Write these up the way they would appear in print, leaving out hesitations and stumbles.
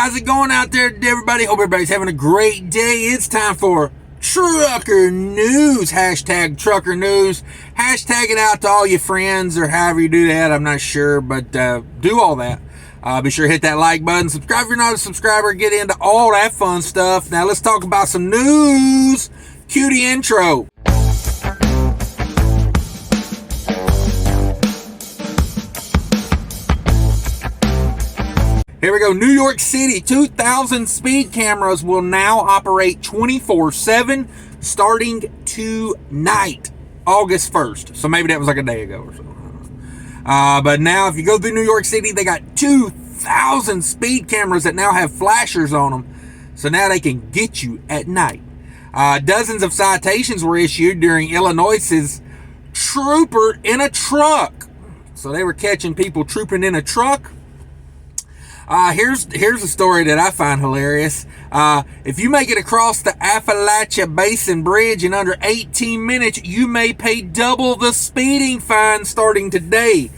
how's it going out there, everybody? Hope everybody's having a great day. It's time for Trucker News. Hashtag Trucker News. Hashtag it out to all your friends or however you do that. I'm not sure, but do all that. Be sure to hit that like button. Subscribe if you're not a subscriber. Get into all that fun stuff. Now let's talk about some news. Cue the intro. Here we go. New York City, 2,000 speed cameras will now operate 24/7 starting tonight, August 1st. So maybe that was like a day ago or something. But now if you go through New York City, they got 2,000 speed cameras that now have flashers on them. So now they can get you at night. Dozens of citations were issued during Illinois's trooper in a truck. So they were catching people trooping in a truck. Here's a story that I find hilarious. If you make it across the Appalachia Basin Bridge in under 18 minutes, you may pay double the speeding fine starting today.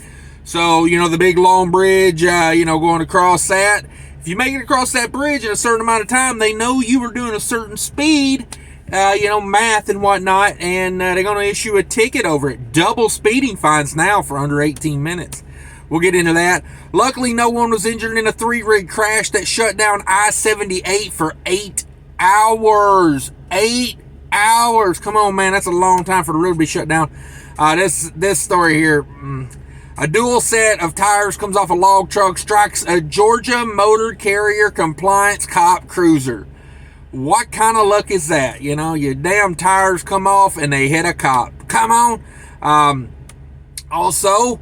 So, you know, the big long bridge, going across that. If you make it across that bridge in a certain amount of time, they know you were doing a certain speed, math and whatnot, and they're going to issue a ticket over it. Double speeding fines now for under 18 minutes. We'll get into that. Luckily, no one was injured in a 3-rig crash that shut down I-78 for 8 hours. 8 hours. Come on, man. That's a long time for the road to be shut down. This story here. A dual set of tires comes off a log truck, strikes a Georgia motor carrier compliance cop cruiser. What kind of luck is that? You know, your damn tires come off and they hit a cop. Come on. Also,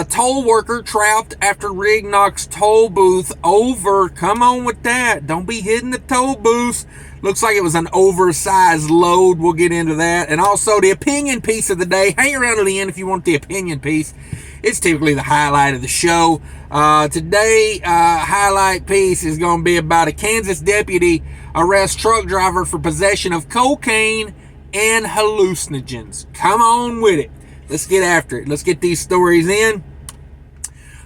toll worker trapped after rig knocks toll booth over. Come on with that. Don't be hitting the toll booths. Looks like it was an oversized load. We'll get into that. And also the opinion piece of the day. Hang around to the end if you want the opinion piece. It's typically the highlight of the show. Today, highlight piece is going to be about a Kansas deputy arrests truck driver for possession of cocaine and hallucinogens. Come on with it. Let's get after it. Let's get these stories in.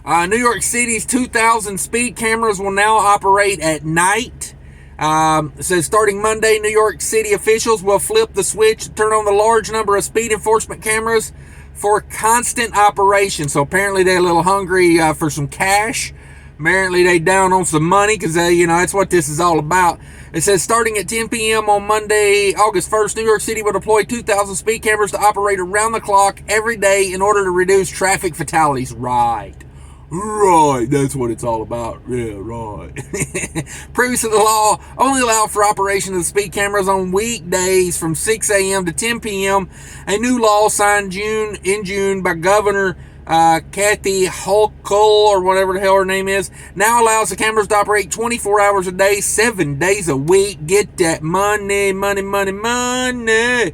New York City's 2,000 speed cameras will now operate at night. It says starting Monday, New York City officials will flip the switch to turn on the large number of speed enforcement cameras for constant operation. So apparently they're a little hungry for some cash. Apparently they down on some money because, that's what this is all about. It says starting at 10 p.m. on Monday, August 1st, New York City will deploy 2,000 speed cameras to operate around the clock every day in order to reduce traffic fatalities. Right. That's what it's all about. Yeah, right. Previously, the law only allowed for operation of the speed cameras on weekdays from 6 a.m. to 10 p.m. A new law signed in June by Governor Kathy Hochul, or whatever the hell her name is, now allows the cameras to operate 24 hours a day, 7 days a week. Get that money, money, money, money.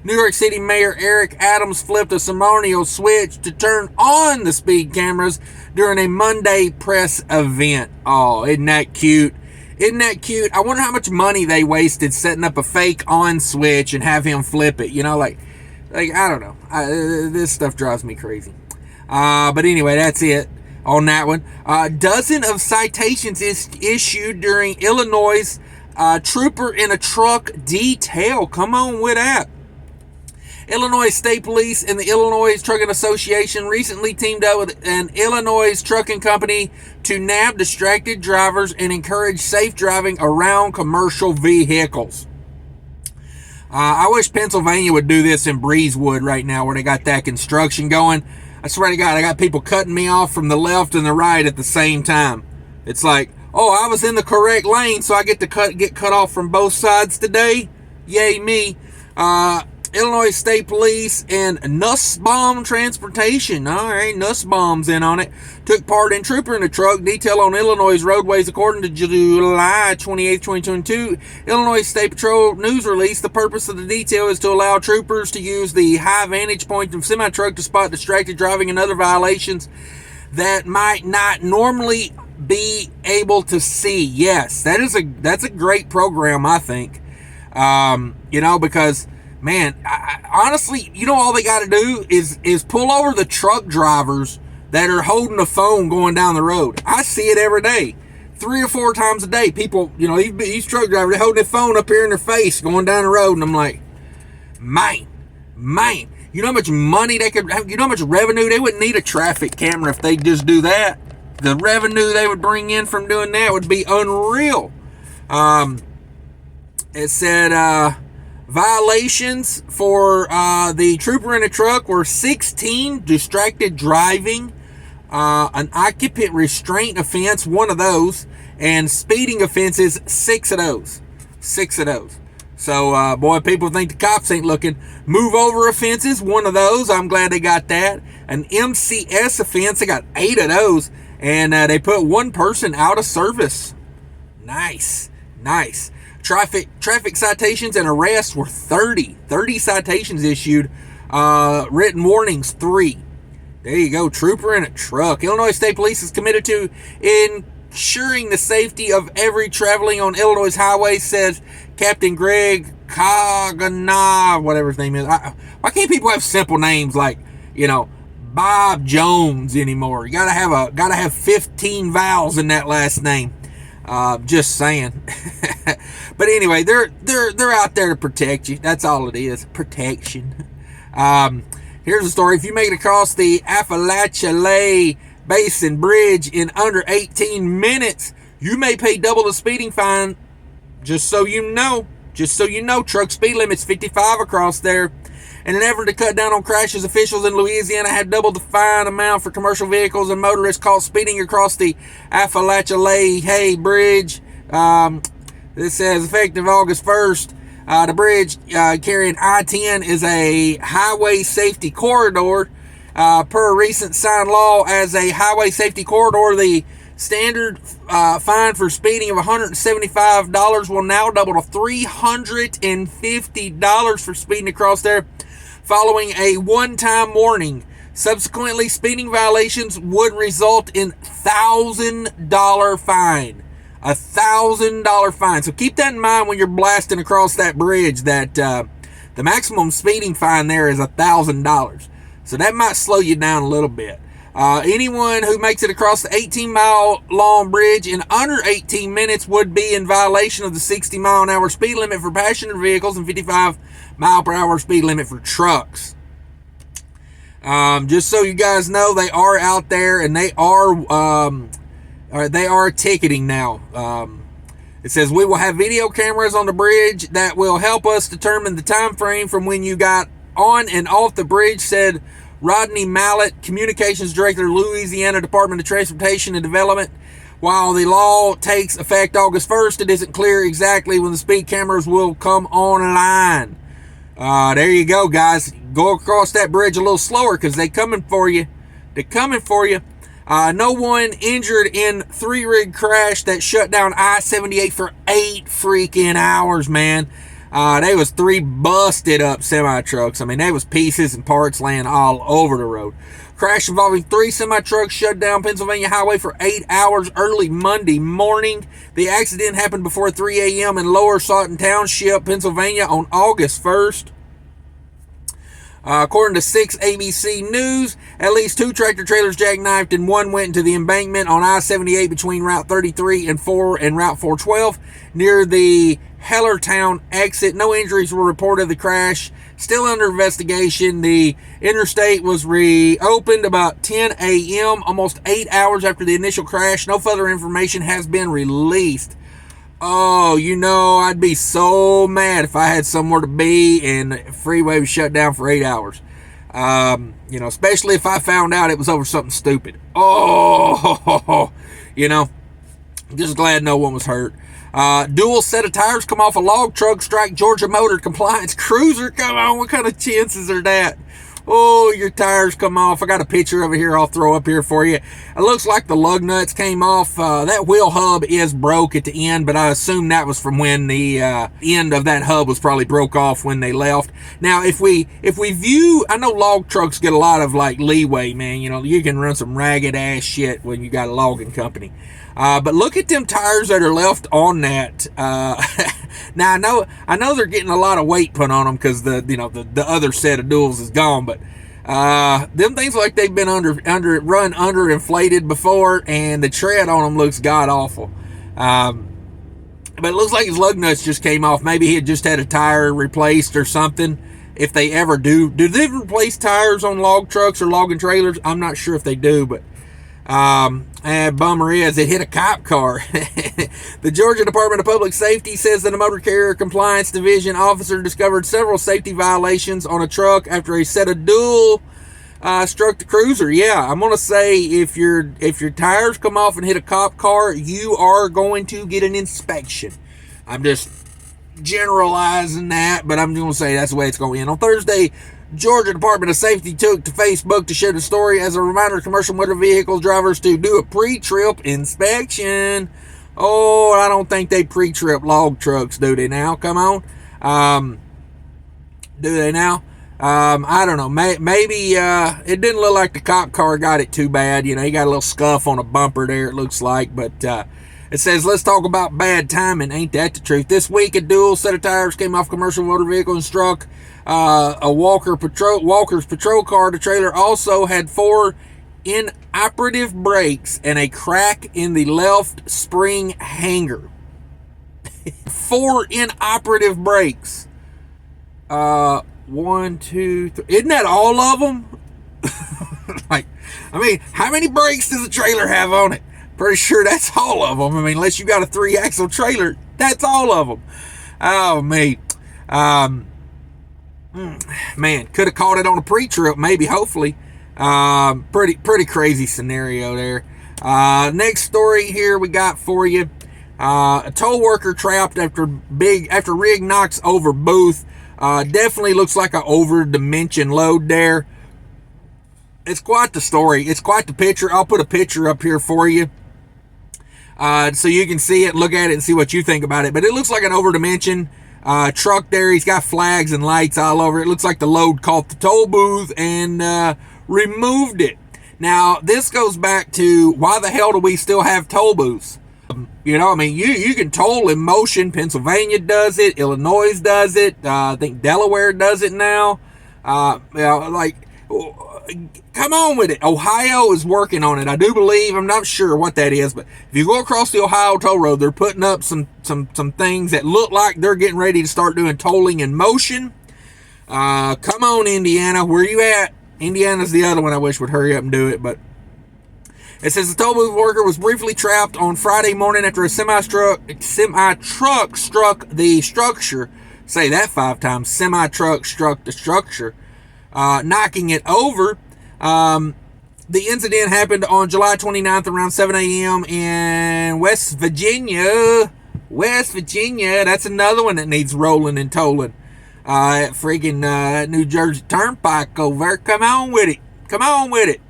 New York City Mayor Eric Adams flipped a ceremonial switch to turn on the speed cameras during a Monday press event. Oh, isn't that cute? Isn't that cute? I wonder how much money they wasted setting up a fake on switch and have him flip it. Like I don't know. This stuff drives me crazy. But anyway, that's it on that one. Dozen of citations is issued during Illinois' trooper in a truck detail. Come on with that. Illinois State Police and the Illinois Trucking Association recently teamed up with an Illinois trucking company to nab distracted drivers and encourage safe driving around commercial vehicles. I wish Pennsylvania would do this in Breezewood right now where they got that construction going. I swear to God, I got people cutting me off from the left and the right at the same time. It's like, oh, I was in the correct lane, so I get to get cut off from both sides today. Yay me. Illinois State Police and Nussbaum Transportation, all right, Nussbaum's in on it, took part in Trooper in a Truck detail on Illinois roadways. According to July 28, 2022, Illinois State Patrol news release, the purpose of the detail is to allow troopers to use the high vantage point of semi-truck to spot distracted driving and other violations that might not normally be able to see. Yes, that's a great program, I think, because man, honestly, all they got to do is pull over the truck drivers that are holding the phone going down the road. I see it every day. 3 or 4 times a day. People, you know, these truck drivers, they're holding their phone up here in their face going down the road, and I'm like, man, you know how much money they could, you know how much revenue they wouldn't need a traffic camera if they just do that. The revenue they would bring in from doing that would be unreal. It said violations for the trooper in a truck were 16, distracted driving, an occupant restraint offense, 1 of those, and speeding offenses, 6 of those. 6 of those. So, boy, people think the cops ain't looking. Move over offenses, 1 of those. I'm glad they got that. An MCS offense, they got 8 of those. And they put 1 person out of service. Nice. Traffic citations and arrests were 30. 30 citations issued. Written warnings, 3. There you go. Trooper in a truck. Illinois State Police is committed to ensuring the safety of every traveling on Illinois highways, says Captain Greg Kagana, whatever his name is. Why can't people have simple names like, you know, Bob Jones anymore? You gotta have 15 vowels in that last name. Just saying. But anyway, they're out there to protect you. That's all it is. Protection. Here's a story. If you make it across the Appalachian Basin Bridge in under 18 minutes, you may pay double the speeding fine. Just so you know, truck speed limit's 55 across there. In an effort to cut down on crashes, officials in Louisiana have doubled the fine amount for commercial vehicles and motorists caught speeding across the Appalachian Bridge. This says effective August 1st. The bridge carrying I-10 is a highway safety corridor. Per a recent signed law as a highway safety corridor, the standard fine for speeding of $175 will now double to $350 for speeding across there, following a one-time warning. Subsequently, speeding violations would result in $1,000 fine. $1,000 fine. So keep that in mind when you're blasting across that bridge, that the maximum speeding fine there is $1,000. So that might slow you down a little bit. Anyone who makes it across the 18-mile long bridge in under 18 minutes would be in violation of the 60-mile-an-hour speed limit for passenger vehicles and 55-mile-per-hour speed limit for trucks. Just so you guys know, they are out there, and they are ticketing now. It says, we will have video cameras on the bridge that will help us determine the time frame from when you got on and off the bridge, said Rodney Mallett, Communications Director, Louisiana Department of Transportation and Development. While the law takes effect August 1st, it isn't clear exactly when the speed cameras will come online. There you go, guys. Go across that bridge a little slower because they're coming for you. They're coming for you. No one injured in 3-rig crash that shut down I-78 for 8 freaking hours, man. They was 3 busted up semi-trucks. I mean, they was pieces and parts laying all over the road. Crash involving 3 semi-trucks shut down Pennsylvania Highway for 8 hours early Monday morning. The accident happened before 3 a.m. in Lower Sawton Township, Pennsylvania on August 1st. According to 6 ABC News, at least 2 tractor trailers jackknifed and 1 went into the embankment on I-78 between Route 33 and 4 and Route 412 near the Hellertown exit. No injuries were reported. The crash still under investigation. The Interstate was reopened about 10 a.m., almost 8 hours after the initial crash. No further information has been released. Oh, you know, I'd be so mad if I had somewhere to be and the freeway was shut down for 8 hours. You know, especially if I found out it was over something stupid. Oh, you know, just glad no one was hurt. Dual set of tires come off a log truck, strike Georgia motor compliance cruiser. Come on, what kind of chances are that? Oh, your tires come off. I got a picture over here I'll throw up here for you. It looks like the lug nuts came off. That wheel hub is broke at the end, but I assume that was from when the end of that hub was probably broke off when they left. Now, if we view, I know log trucks get a lot of like leeway, man. You know, you can run some ragged ass shit when you got a logging company. But look at them tires that are left on that. Now I know they're getting a lot of weight put on them because the other set of duals is gone, but them things like they've been under inflated before, and the tread on them looks god awful. But it looks like his lug nuts just came off. Maybe he had just had a tire replaced or something. If they ever do they replace tires on log trucks or logging trailers? I'm not sure if they do, but bummer is it hit a cop car. The Georgia Department of Public Safety says that a motor carrier compliance division officer discovered several safety violations on a truck after a set of dual struck the cruiser. Yeah, I'm gonna say if your tires come off and hit a cop car, you are going to get an inspection. I'm just generalizing that, but I'm gonna say that's the way it's going to end. On Thursday, Georgia Department of Safety took to Facebook to share the story as a reminder to commercial motor vehicle drivers to do a pre-trip inspection. Oh, I don't think they pre-trip log trucks, do they now? Come on. Do they now? I don't know. Maybe it didn't look like the cop car got it too bad. You know, he got a little scuff on a bumper there, it looks like. But it says, let's talk about bad timing. Ain't that the truth? This week, a dual set of tires came off commercial motor vehicle and struck a Walker's patrol car. The trailer also had 4 inoperative brakes and a crack in the left spring hanger. 4 inoperative brakes. 1, 2, 3. Isn't that all of them? How many brakes does a trailer have on it? Pretty sure that's all of them. Unless you got a 3-axle trailer, that's all of them. Oh, mate. Man, could have caught it on a pre-trip, maybe, hopefully. Pretty crazy scenario there. Next story here we got for you. A tow worker trapped after rig knocks over booth. Definitely looks like an over-dimension load there. It's quite the story. It's quite the picture. I'll put a picture up here for you so you can see it, look at it, and see what you think about it. But it looks like an over-dimension truck there. He's got flags and lights all over. It looks like the load caught the toll booth and removed it. Now, this goes back to why the hell do we still have toll booths? You know, you can toll in motion. Pennsylvania does it. Illinois does it. I think Delaware does it now. Come on with it. Ohio is working on it. I do believe. I'm not sure what that is, but if you go across the Ohio toll road, they're putting up some things that look like they're getting ready to start doing tolling in motion. Come on, Indiana. Where you at? Indiana's the other one I wish would hurry up and do it, but it says the toll booth worker was briefly trapped on Friday morning after a semi-truck struck the structure. Say that 5 times. Semi-truck struck the structure, knocking it over. The incident happened on July 29th around 7 a.m. in West Virginia. West Virginia. That's another one that needs rolling and tolling. Friggin' New Jersey Turnpike over there. Come on with it. Come on with it.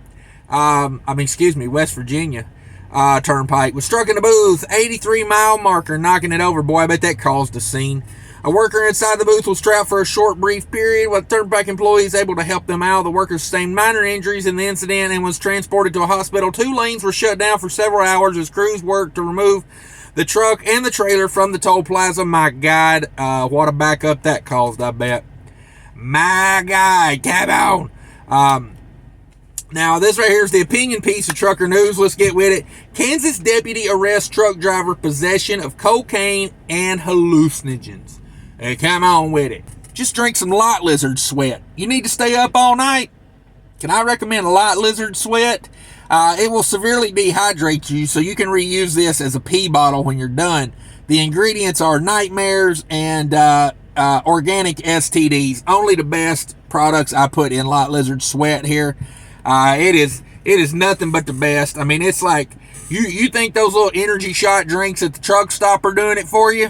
West Virginia Turnpike was struck in the booth, 83-mile marker, knocking it over. Boy, I bet that caused a scene. A worker inside the booth was trapped for a short, brief period. With Turnpike employees able to help them out, the worker sustained minor injuries in the incident and was transported to a hospital. 2 lanes were shut down for several hours as crews worked to remove the truck and the trailer from the toll plaza. My God, what a backup that caused, I bet. My God, come on. Now, this right here is the opinion piece of Trucker News. Let's get with it. Kansas deputy arrests truck driver possession of cocaine and hallucinogens. Hey, come on with it. Just drink some light lizard sweat. You need to stay up all night? Can I recommend a light lizard sweat? It will severely dehydrate you, so you can reuse this as a pee bottle when you're done. The ingredients are nightmares and organic STDs. Only the best products I put in light lizard sweat here. It is nothing but the best. It's like you think those little energy shot drinks at the truck stop are doing it for you?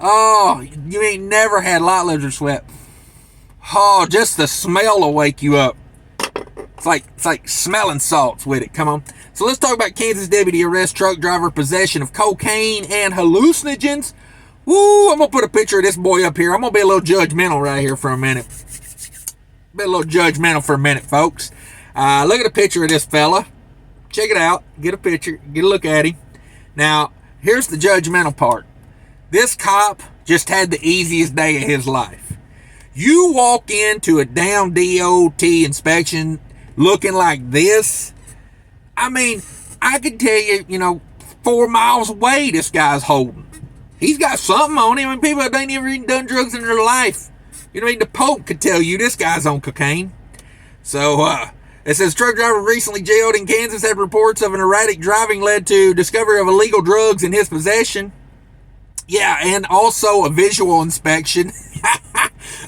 Oh, you ain't never had light lizard sweat. Oh, just the smell will wake you up. It's like smelling salts with it. Come on. So let's talk about Kansas deputy arrests truck driver possession of cocaine and hallucinogens. Woo, I'm going to put a picture of this boy up here. I'm going to be a little judgmental right here for a minute. Be a little judgmental for a minute, folks. Look at a picture of this fella. Check it out. Get a picture. Get a look at him. Now, here's the judgmental part. This cop just had the easiest day of his life. You walk into a damn DOT inspection looking like this. I could tell you, 4 miles away this guy's holding. He's got something on him, and people that ain't never even done drugs in their life. You know, the Pope could tell you this guy's on cocaine. So, it says truck driver recently jailed in Kansas had reports of an erratic driving led to discovery of illegal drugs in his possession. Yeah, and also a visual inspection.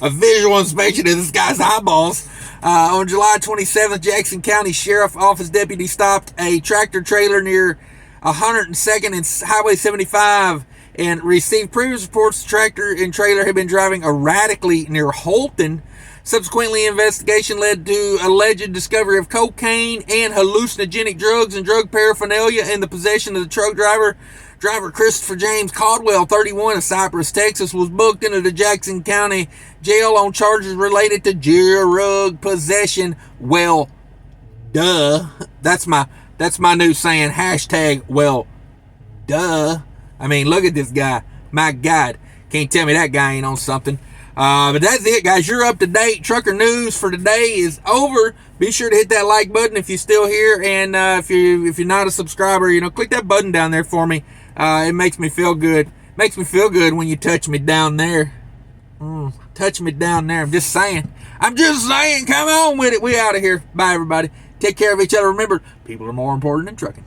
A visual inspection of this guy's eyeballs. On July 27th, Jackson County Sheriff Office deputy stopped a tractor trailer near 102nd and Highway 75 and received previous reports the tractor and trailer had been driving erratically near Holton. Subsequently, investigation led to alleged discovery of cocaine and hallucinogenic drugs and drug paraphernalia in the possession of the truck driver. Driver Christopher James Caldwell, 31, of Cypress, Texas, was booked into the Jackson County Jail on charges related to drug possession. Well, duh. That's my new saying. Hashtag, well, duh. I mean, look at this guy. My God. Can't tell me that guy ain't on something. But that's it, guys. You're up to date. Trucker news for today is over. Be sure to hit that like button if you're still here, and if you're not a subscriber, click that button down there for me. It makes me feel good. Makes me feel good when you touch me down there. Touch me down there. I'm just saying. Come on with it. We out of here. Bye, everybody. Take care of each other. Remember, people are more important than trucking.